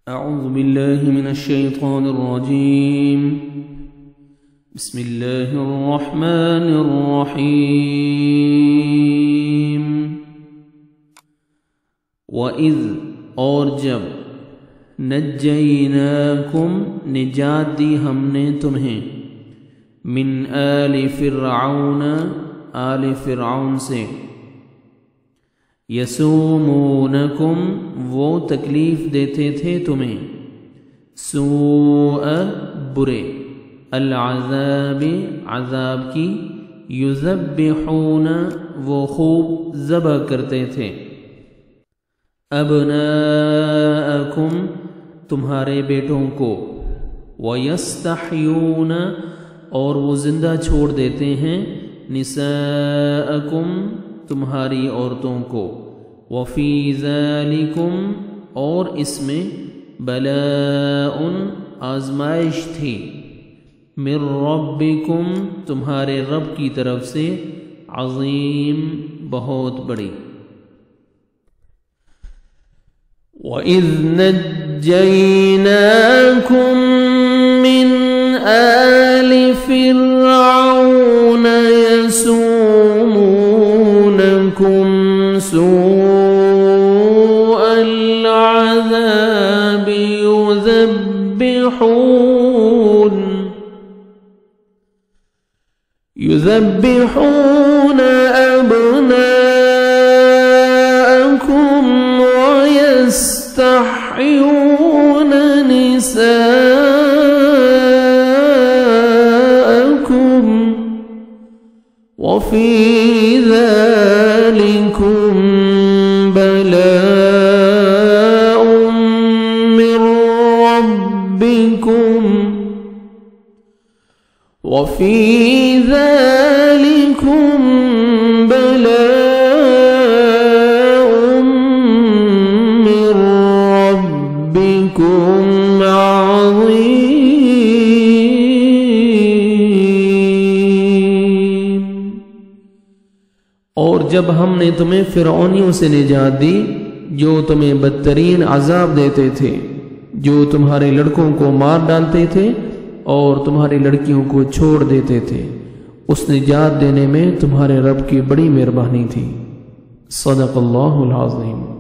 अऊज़ु बिल्लाहि मिनश्शैतानिर्रजीम बिस्मिल्लाहिर्रहमानिर्रहीम। वइज़ और जब नज्जयनाकुम निजात दी हमने तुम्हें मिन आलि फ़िरऔन आलि फ़िरऔन से यसूमूनकुम वो तकलीफ़ देते थे तुम्हें सूअ बुरे अल-अज़ाबि अज़ाब की युज़ब्बिहून वो खूब ज़बह करते थे अबनाअकुम तुम्हारे बेटों को वयस्तहयून और वो ज़िंदा छोड़ देते हैं निसाअकुम तुम्हारी औरतों को वफ़ी ज़ालिकुम और इसमें बलाउन आज़माइश थी मिर रब्बिकुम तुम्हारे रब की तरफ से अज़ीम बहुत बड़ी। वइज़ नज्जयनाकुम मिन आलि फ़िरऔन यसूमूनकुम सूअल अज़ाबि युज़ब्बिहून अबनाअकुम वयस्तहयून निसाअकुम वफ़ी ज़ालिकुम बलाउम मिर रब्बिकुम वफ़ी ज़ालिकुम बलाउम मिर रब्बिकुम अज़ीम। और जब हमने तुम्हें फ़िरऔनियों से निजात दी जो तुम्हें बदतरीन अज़ाब देते थे, जो तुम्हारे लड़कों को मार डालते थे और तुम्हारी लड़कियों को छोड़ देते थे, उस निजात देने में तुम्हारे रब की बड़ी मेहरबानी थी। सदक़ल्लाहुल अज़ीम।